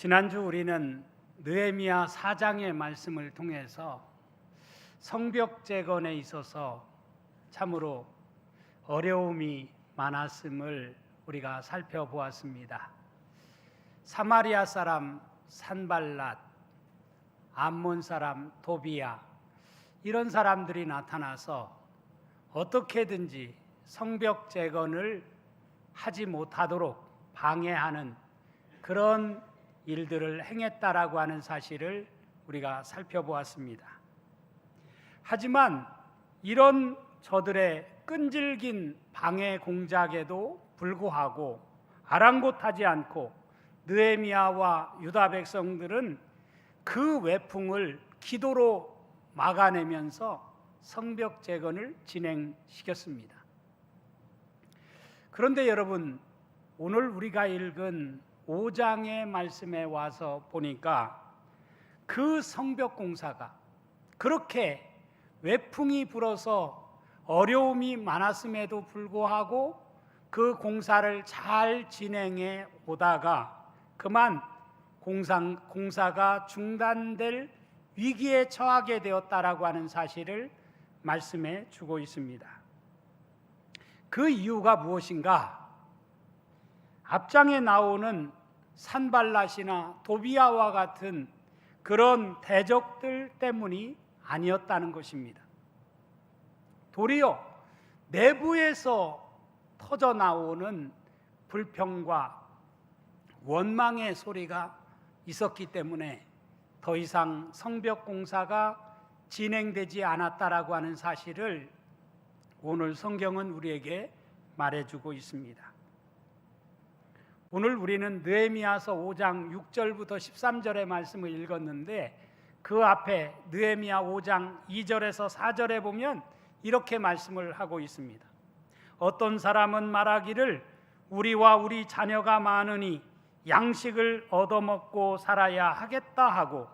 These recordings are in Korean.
지난주 우리는 느헤미야 4장의 말씀을 통해서 성벽 재건에 있어서 참으로 어려움이 많았음을 우리가 살펴보았습니다. 사마리아 사람 산발랏, 암몬 사람 도비야, 이런 사람들이 나타나서 어떻게든지 성벽 재건을 하지 못하도록 방해하는 그런 일들을 행했다라고 하는 사실을 우리가 살펴보았습니다. 하지만 이런 저들의 끈질긴 방해 공작에도 불구하고 아랑곳하지 않고 느헤미야와 유다 백성들은 그 외풍을 기도로 막아내면서 성벽 재건을 진행시켰습니다. 그런데 여러분, 오늘 우리가 읽은 5장의 말씀에 와서 보니까 그 성벽 공사가 그렇게 외풍이 불어서 어려움이 많았음에도 불구하고 그 공사를 잘 진행해 오다가 그만 공사가 중단될 위기에 처하게 되었다라고 하는 사실을 말씀해 주고 있습니다. 그 이유가 무엇인가? 앞장에 나오는 산발랏이나 도비야와 같은 그런 대적들 때문이 아니었다는 것입니다. 도리어 내부에서 터져 나오는 불평과 원망의 소리가 있었기 때문에 더 이상 성벽 공사가 진행되지 않았다라고 하는 사실을 오늘 성경은 우리에게 말해주고 있습니다. 오늘 우리는 느헤미야서 5장 6절부터 13절의 말씀을 읽었는데 그 앞에 느헤미야 5장 2절에서 4절에 보면 이렇게 말씀을 하고 있습니다. 어떤 사람은 말하기를 우리와 우리 자녀가 많으니 양식을 얻어먹고 살아야 하겠다 하고,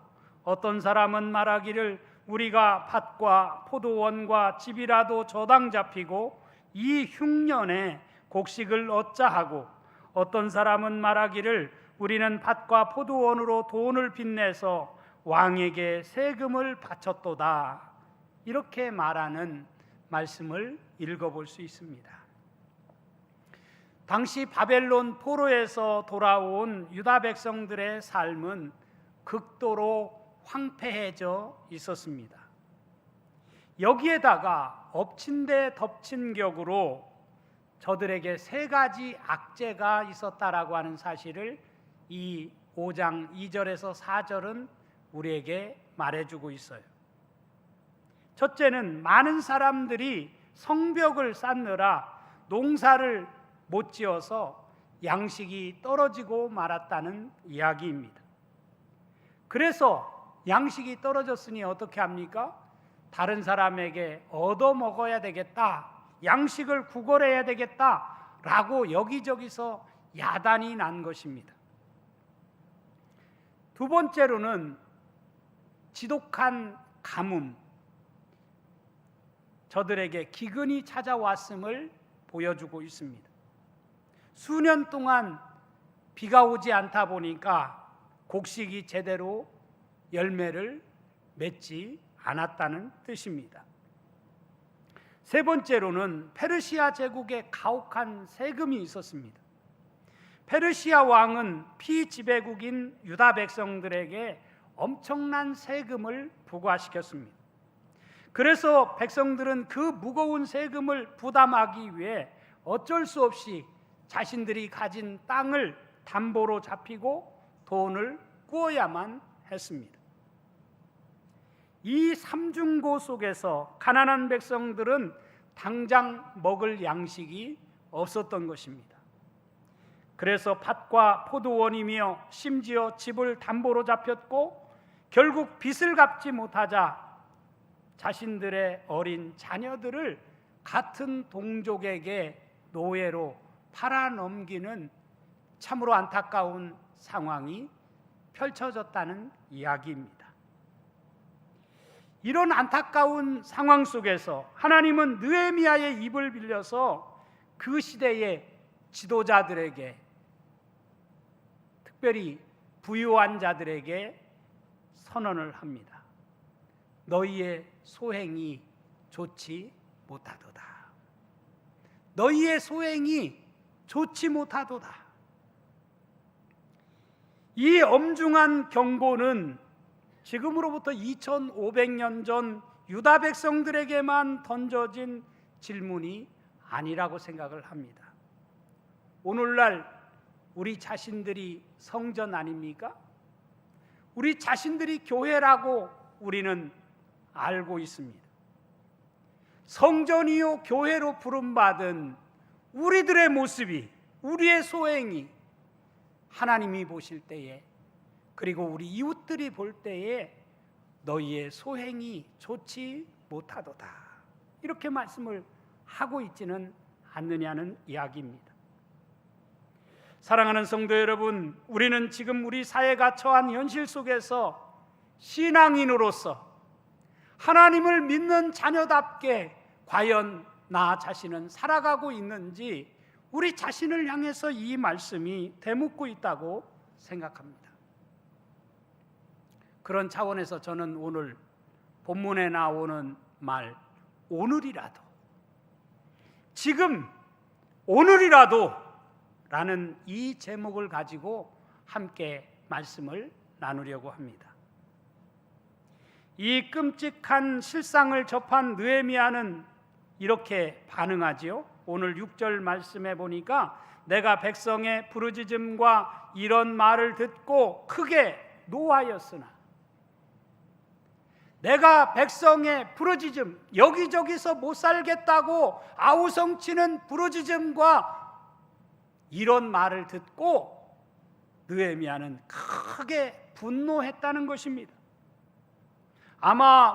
어떤 사람은 말하기를 우리가 밭과 포도원과 집이라도 저당 잡히고 이 흉년에 곡식을 얻자 하고, 어떤 사람은 말하기를 우리는 밭과 포도원으로 돈을 빚내서 왕에게 세금을 바쳤도다. 이렇게 말하는 말씀을 읽어볼 수 있습니다. 당시 바벨론 포로에서 돌아온 유다 백성들의 삶은 극도로 황폐해져 있었습니다. 여기에다가 엎친 데 덮친 격으로 저들에게 세 가지 악재가 있었다라고 하는 사실을 이 5장 2절에서 4절은 우리에게 말해주고 있어요. 첫째는 많은 사람들이 성벽을 쌓느라 농사를 못 지어서 양식이 떨어지고 말았다는 이야기입니다. 그래서 양식이 떨어졌으니 어떻게 합니까? 다른 사람에게 얻어 먹어야 되겠다, 양식을 구걸해야 되겠다라고 여기저기서 야단이 난 것입니다. 두 번째로는 지독한 가뭄, 저들에게 기근이 찾아왔음을 보여주고 있습니다. 수년 동안 비가 오지 않다 보니까 곡식이 제대로 열매를 맺지 않았다는 뜻입니다. 세 번째로는 페르시아 제국의 가혹한 세금이 있었습니다. 페르시아 왕은 피지배국인 유다 백성들에게 엄청난 세금을 부과시켰습니다. 그래서 백성들은 그 무거운 세금을 부담하기 위해 어쩔 수 없이 자신들이 가진 땅을 담보로 잡히고 돈을 꾸어야만 했습니다. 이 삼중고 속에서 가난한 백성들은 당장 먹을 양식이 없었던 것입니다. 그래서 밭과 포도원이며 심지어 집을 담보로 잡혔고 결국 빚을 갚지 못하자 자신들의 어린 자녀들을 같은 동족에게 노예로 팔아넘기는 참으로 안타까운 상황이 펼쳐졌다는 이야기입니다. 이런 안타까운 상황 속에서 하나님은 느헤미야의 입을 빌려서 그 시대의 지도자들에게 특별히 부유한 자들에게 선언을 합니다. 너희의 소행이 좋지 못하도다. 너희의 소행이 좋지 못하도다. 이 엄중한 경고는 지금으로부터 2500년 전 유다 백성들에게만 던져진 질문이 아니라고 생각을 합니다. 오늘날 우리 자신들이 성전 아닙니까? 우리 자신들이 교회라고 우리는 알고 있습니다. 성전이요 교회로 부름받은 우리들의 모습이, 우리의 소행이 하나님이 보실 때에, 그리고 우리 이웃들이 볼 때에 너희의 소행이 좋지 못하도다, 이렇게 말씀을 하고 있지는 않느냐는 이야기입니다. 사랑하는 성도 여러분, 우리는 지금 우리 사회가 처한 현실 속에서 신앙인으로서 하나님을 믿는 자녀답게 과연 나 자신은 살아가고 있는지 우리 자신을 향해서 이 말씀이 되묻고 있다고 생각합니다. 그런 차원에서 저는 오늘 본문에 나오는 말, 오늘이라도, 지금 오늘이라도 라는 이 제목을 가지고 함께 말씀을 나누려고 합니다. 이 끔찍한 실상을 접한 느헤미야는 이렇게 반응하지요. 오늘 6절 말씀에 보니까 내가 백성의 부르짖음과 이런 말을 듣고 크게 노하였으나, 내가 백성의 부르짖음, 여기저기서 못 살겠다고 아우성치는 부르짖음과 이런 말을 듣고 느헤미야는 크게 분노했다는 것입니다. 아마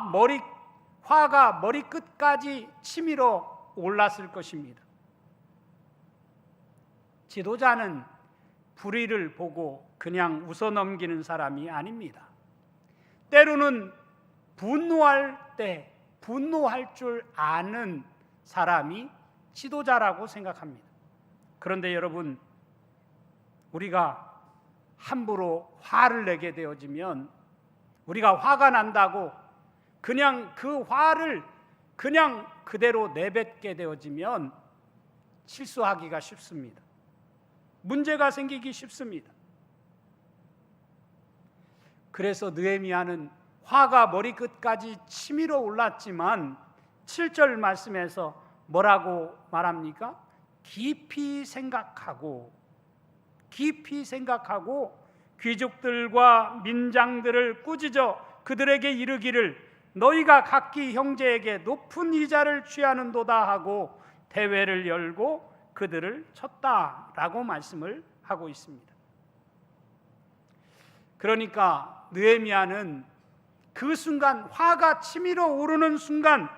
화가 머리끝까지 치밀어 올랐을 것입니다. 지도자는 불의를 보고 그냥 웃어넘기는 사람이 아닙니다. 때로는 분노할 때 분노할 줄 아는 사람이 지도자라고 생각합니다. 그런데 여러분, 우리가 함부로 화를 내게 되어지면, 우리가 화가 난다고 그냥 그 화를 그냥 그대로 내뱉게 되어지면 실수하기가 쉽습니다. 문제가 생기기 쉽습니다. 그래서 느헤미야는 화가 머리끝까지 치밀어 올랐지만 7절 말씀에서 뭐라고 말합니까? 깊이 생각하고 귀족들과 민장들을 꾸짖어 그들에게 이르기를 너희가 각기 형제에게 높은 이자를 취하는도다 하고 대회를 열고 그들을 쳤다라고 말씀을 하고 있습니다. 그러니까 느헤미야는 그 순간, 화가 치밀어 오르는 순간,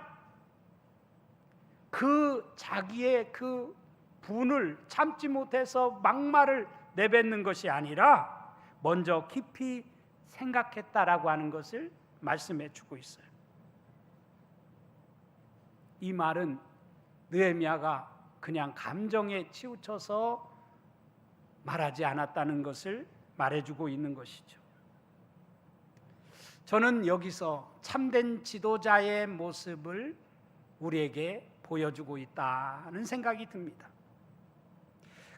그 자기의 그 분을 참지 못해서 막말을 내뱉는 것이 아니라 먼저 깊이 생각했다라고 하는 것을 말씀해 주고 있어요. 이 말은 느헤미야가 그냥 감정에 치우쳐서 말하지 않았다는 것을 말해주고 있는 것이죠. 저는 여기서 참된 지도자의 모습을 우리에게 보여주고 있다는 생각이 듭니다.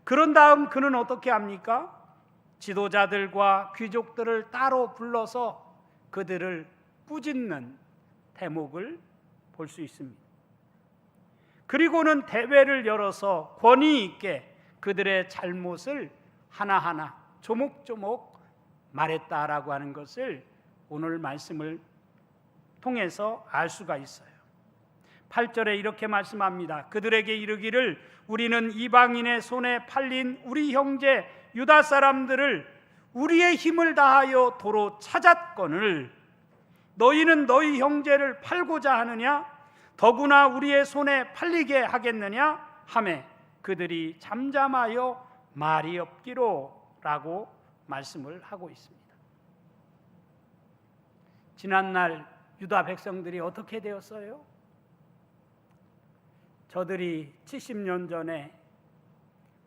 그런 다음 그는 어떻게 합니까? 지도자들과 귀족들을 따로 불러서 그들을 꾸짖는 대목을 볼 수 있습니다. 그리고는 대회를 열어서 권위 있게 그들의 잘못을 하나하나 조목조목 말했다라고 하는 것을 오늘 말씀을 통해서 알 수가 있어요. 8절에 이렇게 말씀합니다. 그들에게 이르기를 우리는 이방인의 손에 팔린 우리 형제 유다 사람들을 우리의 힘을 다하여 도로 찾았거늘 너희는 너희 형제를 팔고자 하느냐? 더구나 우리의 손에 팔리게 하겠느냐? 하매 그들이 잠잠하여 말이 없기로 라고 말씀을 하고 있습니다. 지난날 유다 백성들이 어떻게 되었어요? 저들이 70년 전에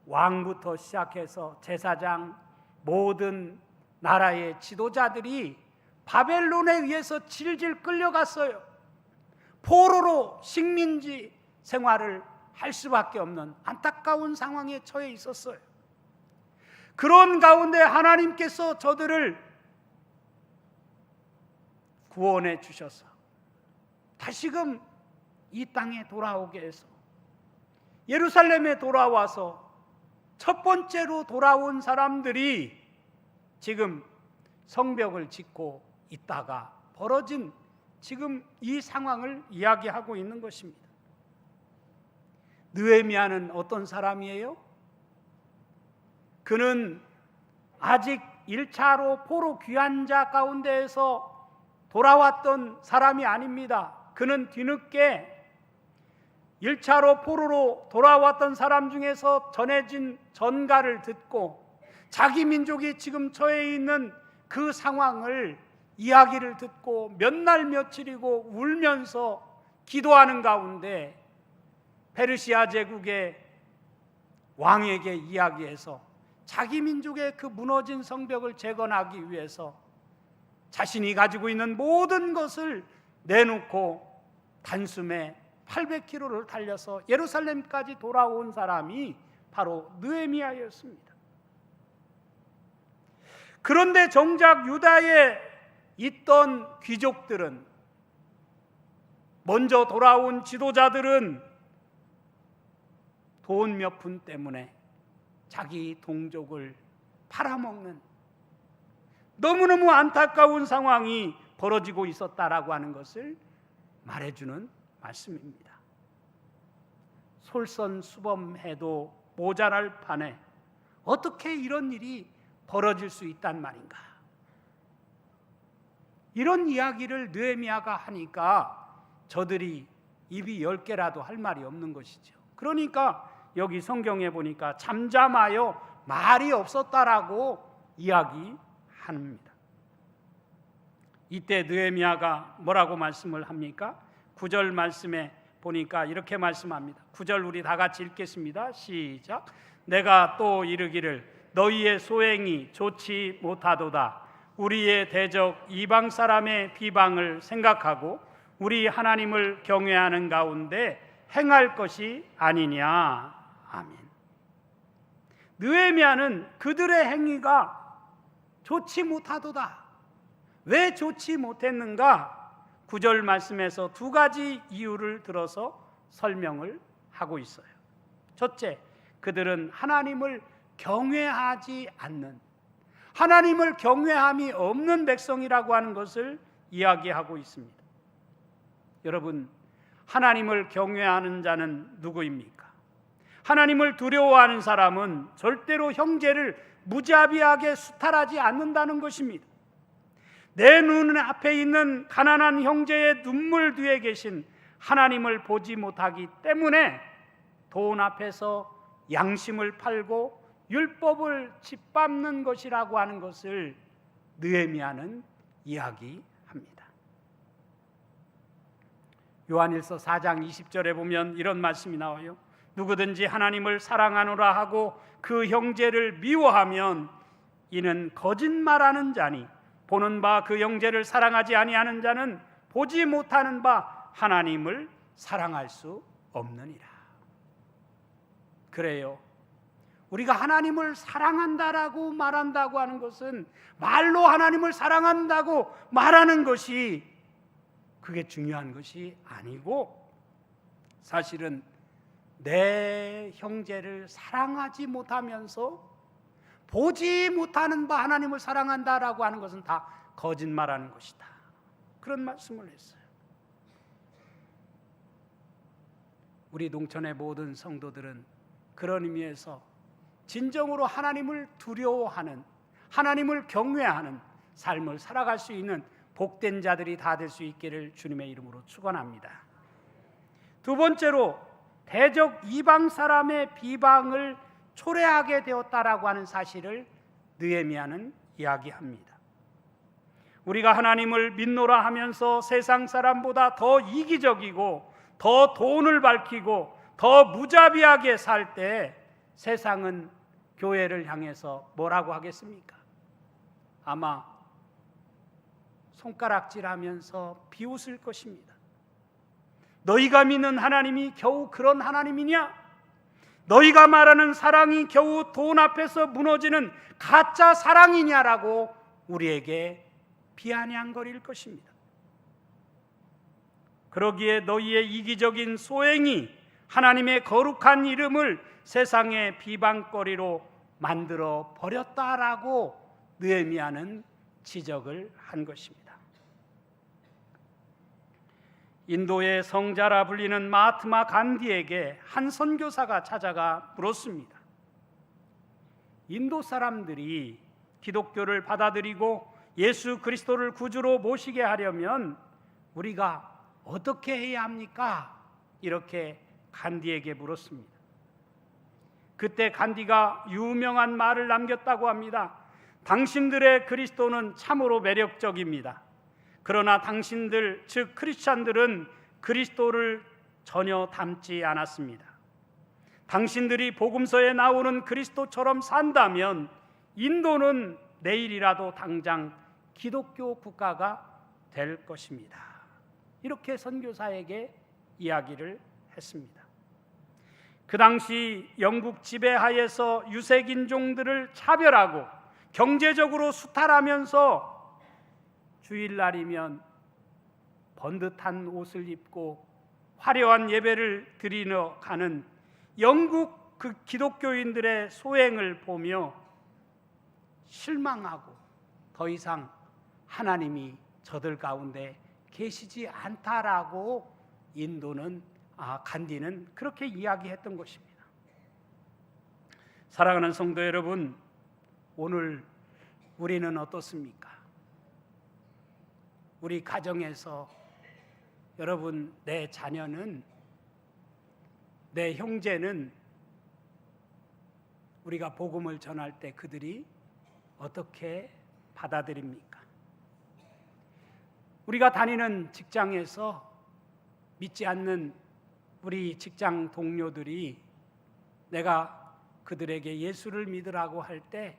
왕부터 시작해서 제사장, 모든 나라의 지도자들이 바벨론에 의해서 질질 끌려갔어요. 포로로 식민지 생활을 할 수밖에 없는 안타까운 상황에 처해 있었어요. 그런 가운데 하나님께서 저들을 구원해 주셔서 다시금 이 땅에 돌아오게 해서 예루살렘에 돌아와서 첫 번째로 돌아온 사람들이 지금 성벽을 짓고 있다가 벌어진 지금 이 상황을 이야기하고 있는 것입니다. 느헤미야는 어떤 사람이에요? 그는 아직 1차로 포로 귀환자 가운데에서 돌아왔던 사람이 아닙니다. 그는 뒤늦게 1차로 포로로 돌아왔던 사람 중에서 전해진 전가를 듣고 자기 민족이 지금 처해 있는 그 상황을 이야기를 듣고 몇 날 며칠이고 울면서 기도하는 가운데 페르시아 제국의 왕에게 이야기해서 자기 민족의 그 무너진 성벽을 재건하기 위해서 자신이 가지고 있는 모든 것을 내놓고 단숨에 800km를 달려서 예루살렘까지 돌아온 사람이 바로 느헤미야였습니다. 그런데 정작 유다에 있던 귀족들은, 먼저 돌아온 지도자들은 돈 몇 푼 때문에 자기 동족을 팔아먹는 너무너무 안타까운 상황이 벌어지고 있었다라고 하는 것을 말해주는 말씀입니다. 솔선수범해도 모자랄 판에 어떻게 이런 일이 벌어질 수 있단 말인가? 이런 이야기를 느헤미야가 하니까 저들이 입이 10개라도 할 말이 없는 것이죠. 그러니까 여기 성경에 보니까 잠잠하여 말이 없었다라고 이야기합니다. 이때 느헤미야가 뭐라고 말씀을 합니까? 9절 말씀에 보니까 이렇게 말씀합니다. 9절 우리 다 같이 읽겠습니다. 시작. 내가 또 이르기를 너희의 소행이 좋지 못하도다. 우리의 대적 이방 사람의 비방을 생각하고 우리 하나님을 경외하는 가운데 행할 것이 아니냐. 아멘. 느헤미야는 그들의 행위가 좋지 못하도다. 왜 좋지 못했는가? 9절 말씀에서 두 가지 이유를 들어서 설명을 하고 있어요. 첫째, 그들은 하나님을 경외하지 않는, 하나님을 경외함이 없는 백성이라고 하는 것을 이야기하고 있습니다. 여러분, 하나님을 경외하는 자는 누구입니까? 하나님을 두려워하는 사람은 절대로 형제를 무자비하게 수탈하지 않는다는 것입니다. 내 눈 앞에 있는 가난한 형제의 눈물 뒤에 계신 하나님을 보지 못하기 때문에 돈 앞에서 양심을 팔고 율법을 짓밟는 것이라고 하는 것을 느헤미야는 이야기합니다. 요한일서 4장 20절에 보면 이런 말씀이 나와요. 누구든지 하나님을 사랑하노라 하고 그 형제를 미워하면 이는 거짓말하는 자니 보는 바 그 형제를 사랑하지 아니하는 자는 보지 못하는 바 하나님을 사랑할 수 없느니라. 그래요. 우리가 하나님을 사랑한다라고 말한다고 하는 것은 말로 하나님을 사랑한다고 말하는 것이 그게 중요한 것이 아니고 사실은 내 형제를 사랑하지 못하면서 보지 못하는 바 하나님을 사랑한다라고 하는 것은 다 거짓말하는 것이다. 그런 말씀을 했어요. 우리 농촌의 모든 성도들은 그런 의미에서 진정으로 하나님을 두려워하는, 하나님을 경외하는 삶을 살아갈 수 있는 복된 자들이 다 될 수 있기를 주님의 이름으로 축원합니다. 두 번째로 대적 이방 사람의 비방을 초래하게 되었다라고 하는 사실을 느헤미야는 이야기합니다. 우리가 하나님을 믿노라 하면서 세상 사람보다 더 이기적이고 더 돈을 밝히고 더 무자비하게 살 때 세상은 교회를 향해서 뭐라고 하겠습니까? 아마 손가락질하면서 비웃을 것입니다. 너희가 믿는 하나님이 겨우 그런 하나님이냐? 너희가 말하는 사랑이 겨우 돈 앞에서 무너지는 가짜 사랑이냐라고 우리에게 비아냥거릴 것입니다. 그러기에 너희의 이기적인 소행이 하나님의 거룩한 이름을 세상의 비방거리로 만들어 버렸다라고 느헤미야는 지적을 한 것입니다. 인도의 성자라 불리는 마하트마 간디에게 한 선교사가 찾아가 물었습니다. 인도 사람들이 기독교를 받아들이고 예수 그리스도를 구주로 모시게 하려면 우리가 어떻게 해야 합니까? 이렇게 간디에게 물었습니다. 그때 간디가 유명한 말을 남겼다고 합니다. 당신들의 그리스도는 참으로 매력적입니다. 그러나 당신들, 즉 크리스찬들은 그리스도를 전혀 닮지 않았습니다. 당신들이 복음서에 나오는 그리스도처럼 산다면 인도는 내일이라도 당장 기독교 국가가 될 것입니다. 이렇게 선교사에게 이야기를 했습니다. 그 당시 영국 지배하에서 유색인종들을 차별하고 경제적으로 수탈하면서 주일날이면 번듯한 옷을 입고 화려한 예배를 드리러 가는 영국 그 기독교인들의 소행을 보며 실망하고 더 이상 하나님이 저들 가운데 계시지 않다라고 간디는 그렇게 이야기했던 것입니다. 사랑하는 성도 여러분, 오늘 우리는 어떻습니까? 우리 가정에서 여러분, 내 자녀는, 내 형제는 우리가 복음을 전할 때 그들이 어떻게 받아들입니까? 우리가 다니는 직장에서 믿지 않는 우리 직장 동료들이 내가 그들에게 예수를 믿으라고 할 때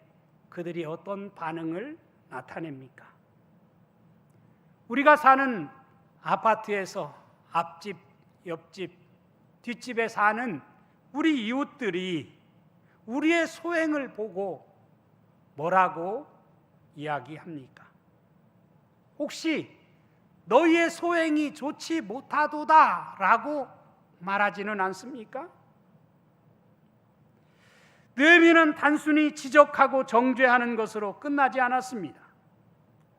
그들이 어떤 반응을 나타냅니까? 우리가 사는 아파트에서 앞집, 옆집, 뒷집에 사는 우리 이웃들이 우리의 소행을 보고 뭐라고 이야기합니까? 혹시 너희의 소행이 좋지 못하도다 라고 말하지는 않습니까? 느헤미야는 단순히 지적하고 정죄하는 것으로 끝나지 않았습니다.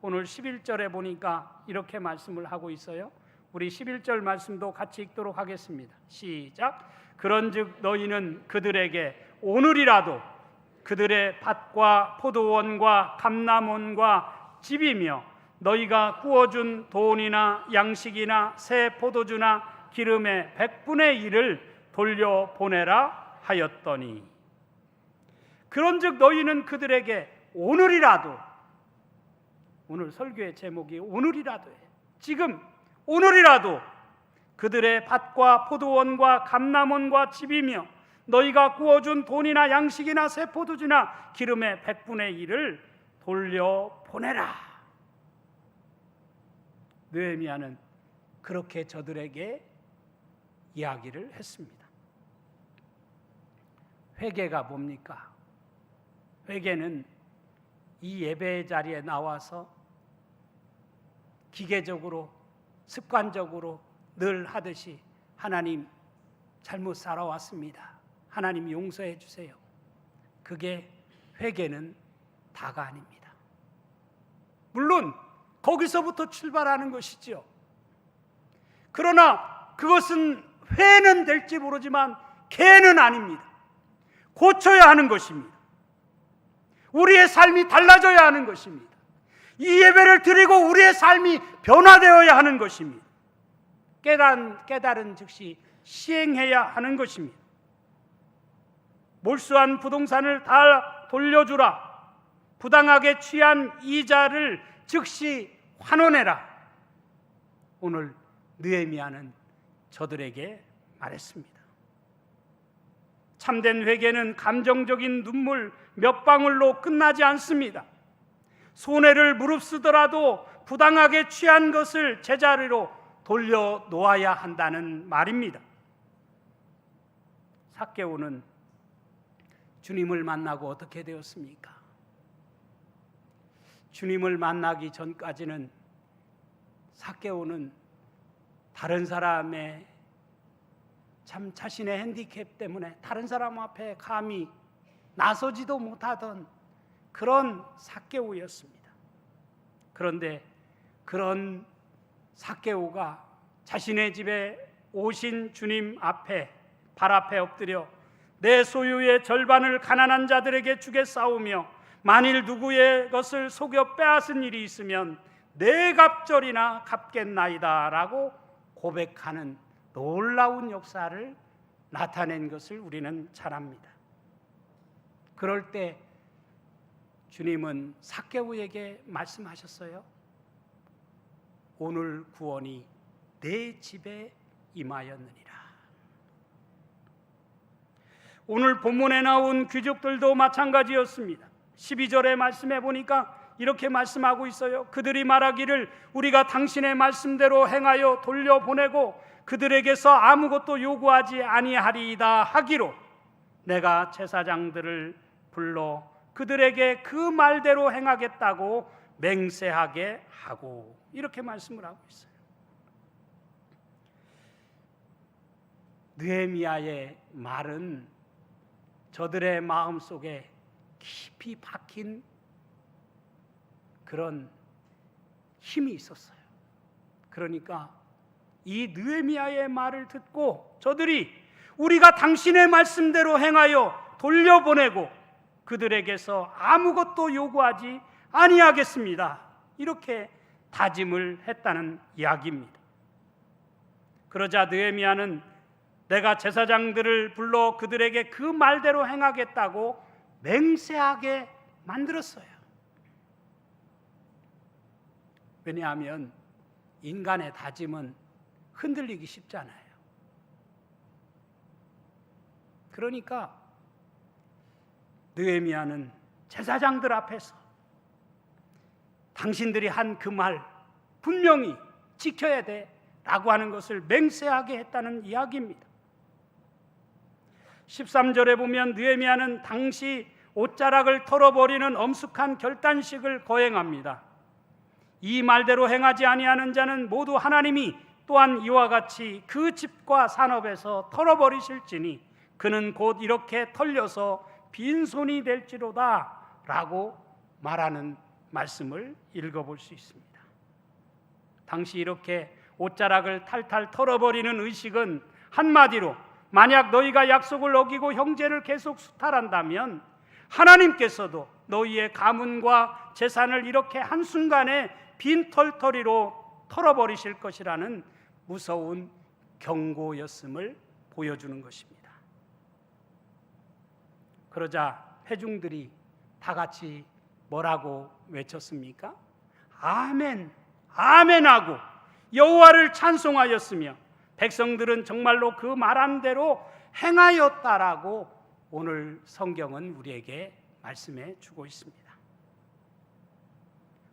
오늘 11절에 보니까 이렇게 말씀을 하고 있어요. 우리 11절 말씀도 같이 읽도록 하겠습니다. 시작. 그런즉 너희는 그들에게 오늘이라도 그들의 밭과 포도원과 감람원과 집이며 너희가 구워준 돈이나 양식이나 새 포도주나 기름의 100분의 1을 돌려보내라 하였더니, 그런즉 너희는 그들에게 오늘이라도, 오늘 설교의 제목이 오늘이라도예요. 지금 오늘이라도 그들의 밭과 포도원과 감람원과 집이며 너희가 구워준 돈이나 양식이나 새 포도주나 기름의 100분의 1을 돌려보내라. 느헤미야는 그렇게 저들에게 이야기를 했습니다. 회개가 뭡니까? 회개는 이 예배의 자리에 나와서 기계적으로 습관적으로 늘 하듯이 하나님 잘못 살아왔습니다. 하나님 용서해 주세요. 그게 회개는 다가 아닙니다. 물론 거기서부터 출발하는 것이지요. 그러나 그것은 회는 될지 모르지만 개는 아닙니다. 고쳐야 하는 것입니다. 우리의 삶이 달라져야 하는 것입니다. 이 예배를 드리고 우리의 삶이 변화되어야 하는 것입니다. 깨달은 즉시 시행해야 하는 것입니다. 몰수한 부동산을 다 돌려주라. 부당하게 취한 이자를 즉시 환원해라. 오늘 느헤미야는 저들에게 말했습니다. 참된 회개는 감정적인 눈물 몇 방울로 끝나지 않습니다. 손해를 무릅쓰더라도 부당하게 취한 것을 제자리로 돌려놓아야 한다는 말입니다. 삭개오는 주님을 만나고 어떻게 되었습니까? 주님을 만나기 전까지는 삭개오는 다른 사람의 참 자신의 핸디캡 때문에 다른 사람 앞에 감히 나서지도 못하던 그런 삭개오였습니다. 그런데 그런 삭개오가 자신의 집에 오신 주님 앞에 발 앞에 엎드려 내 소유의 절반을 가난한 자들에게 주겠사오며 만일 누구의 것을 속여 빼앗은 일이 있으면 네 갑절이나 갚겠나이다 라고 고백하는 놀라운 역사를 나타낸 것을 우리는 잘 압니다. 그럴 때 주님은 삭개오에게 말씀하셨어요. 오늘 구원이 내 집에 임하였느니라. 오늘 본문에 나온 귀족들도 마찬가지였습니다. 12절의 말씀에 보니까 이렇게 말씀하고 있어요. 그들이 말하기를 우리가 당신의 말씀대로 행하여 돌려보내고 그들에게서 아무것도 요구하지 아니하리이다 하기로 내가 제사장들을 불러 그들에게 그 말대로 행하겠다고 맹세하게 하고, 이렇게 말씀을 하고 있어요. 느헤미야의 말은 저들의 마음속에 깊이 박힌 그런 힘이 있었어요. 그러니까 이 느헤미야의 말을 듣고 저들이 우리가 당신의 말씀대로 행하여 돌려보내고 그들에게서 아무것도 요구하지 아니하겠습니다, 이렇게 다짐을 했다는 이야기입니다. 그러자 느헤미야는 내가 제사장들을 불러 그들에게 그 말대로 행하겠다고 맹세하게 만들었어요. 왜냐하면 인간의 다짐은 흔들리기 쉽잖아요. 그러니까 느헤미야는 제사장들 앞에서 당신들이 한 그 말 분명히 지켜야 돼 라고 하는 것을 맹세하게 했다는 이야기입니다. 13절에 보면 느헤미야는 당시 옷자락을 털어버리는 엄숙한 결단식을 거행합니다. 이 말대로 행하지 아니하는 자는 모두 하나님이 또한 이와 같이 그 집과 산업에서 털어버리실지니 그는 곧 이렇게 털려서 빈손이 될지로다 라고 말하는 말씀을 읽어볼 수 있습니다. 당시 이렇게 옷자락을 탈탈 털어버리는 의식은 한마디로 만약 너희가 약속을 어기고 형제를 계속 수탈한다면 하나님께서도 너희의 가문과 재산을 이렇게 한순간에 빈털터리로 털어버리실 것이라는 무서운 경고였음을 보여주는 것입니다. 그러자 회중들이 다 같이 뭐라고 외쳤습니까? 아멘, 아멘하고 여호와를 찬송하였으며 백성들은 정말로 그 말한 대로 행하였다라고 오늘 성경은 우리에게 말씀해 주고 있습니다.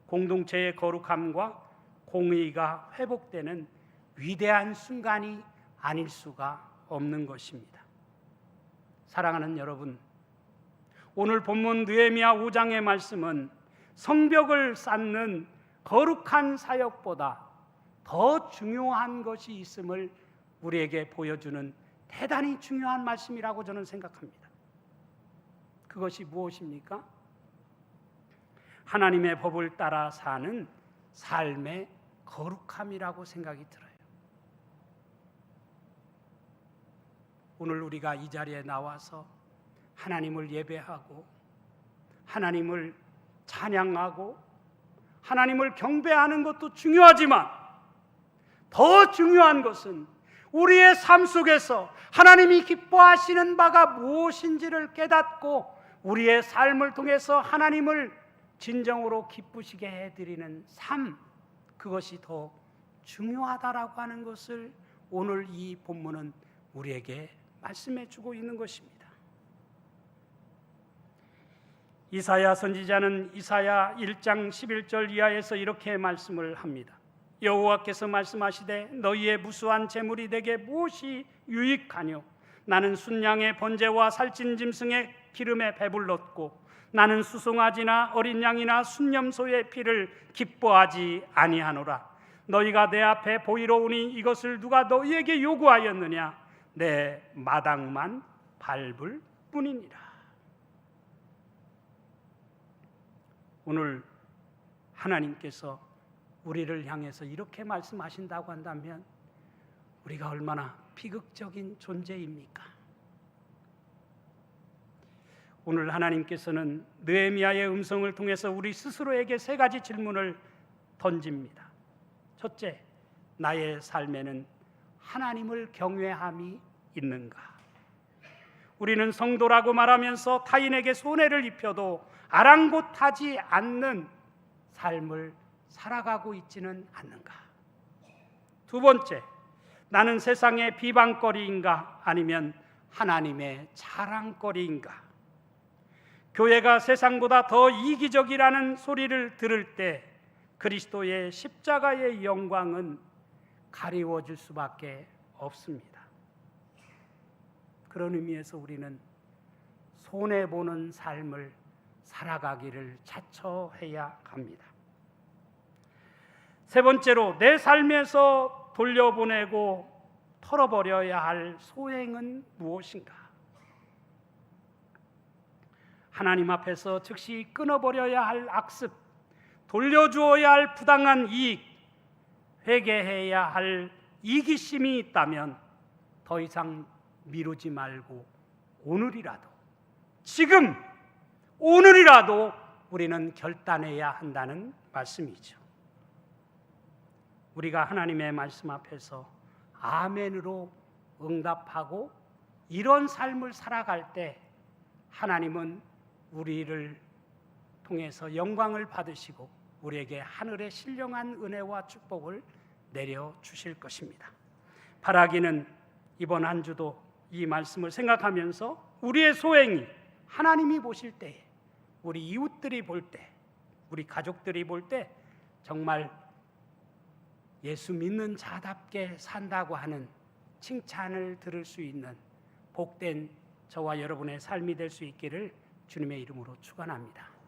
공동체의 거룩함과 공의가 회복되는 위대한 순간이 아닐 수가 없는 것입니다. 사랑하는 여러분, 오늘 본문 느헤미야 5장의 말씀은 성벽을 쌓는 거룩한 사역보다 더 중요한 것이 있음을 우리에게 보여주는 대단히 중요한 말씀이라고 저는 생각합니다. 그것이 무엇입니까? 하나님의 법을 따라 사는 삶의 거룩함이라고 생각이 들어요. 오늘 우리가 이 자리에 나와서 하나님을 예배하고 하나님을 찬양하고 하나님을 경배하는 것도 중요하지만 더 중요한 것은 우리의 삶 속에서 하나님이 기뻐하시는 바가 무엇인지를 깨닫고 우리의 삶을 통해서 하나님을 진정으로 기쁘시게 해드리는 삶, 그것이 더 중요하다라고 하는 것을 오늘 이 본문은 우리에게 말씀해 주고 있는 것입니다. 이사야 선지자는 이사야 1장 11절 이하에서 이렇게 말씀을 합니다. 여호와께서 말씀하시되 너희의 무수한 재물이 내게 무엇이 유익하뇨? 나는 순양의 번제와 살찐 짐승의 기름에 배불렀고 나는 수송아지나 어린 양이나 순념소의 피를 기뻐하지 아니하노라. 너희가 내 앞에 보이러 오니 이것을 누가 너희에게 요구하였느냐? 내 마당만 밟을 뿐이니라. 오늘 하나님께서 우리를 향해서 이렇게 말씀하신다고 한다면 우리가 얼마나 비극적인 존재입니까? 오늘 하나님께서는 느헤미야의 음성을 통해서 우리 스스로에게 세 가지 질문을 던집니다. 첫째, 나의 삶에는 하나님을 경외함이 있는가? 우리는 성도라고 말하면서 타인에게 손해를 입혀도 아랑곳하지 않는 삶을 살아가고 있지는 않는가? 두 번째, 나는 세상의 비방거리인가 아니면 하나님의 자랑거리인가? 교회가 세상보다 더 이기적이라는 소리를 들을 때 그리스도의 십자가의 영광은 가리워질 수밖에 없습니다. 그런 의미에서 우리는 손해보는 삶을 살아가기를 자처해야 합니다. 세 번째로, 내 삶에서 돌려보내고 털어버려야 할 소행은 무엇인가? 하나님 앞에서 즉시 끊어버려야 할 악습, 돌려주어야 할 부당한 이익, 회개해야 할 이기심이 있다면 더 이상 미루지 말고 오늘이라도, 지금 오늘이라도 우리는 결단해야 한다는 말씀이죠. 우리가 하나님의 말씀 앞에서 아멘으로 응답하고 이런 삶을 살아갈 때 하나님은 우리를 통해서 영광을 받으시고 우리에게 하늘의 신령한 은혜와 축복을 내려주실 것입니다. 바라기는 이번 한 주도 이 말씀을 생각하면서 우리의 소행이 하나님이 보실 때에, 우리 이웃들이 볼 때, 우리 가족들이 볼 때 정말 예수 믿는 자답게 산다고 하는 칭찬을 들을 수 있는 복된 저와 여러분의 삶이 될 수 있기를 주님의 이름으로 축원합니다.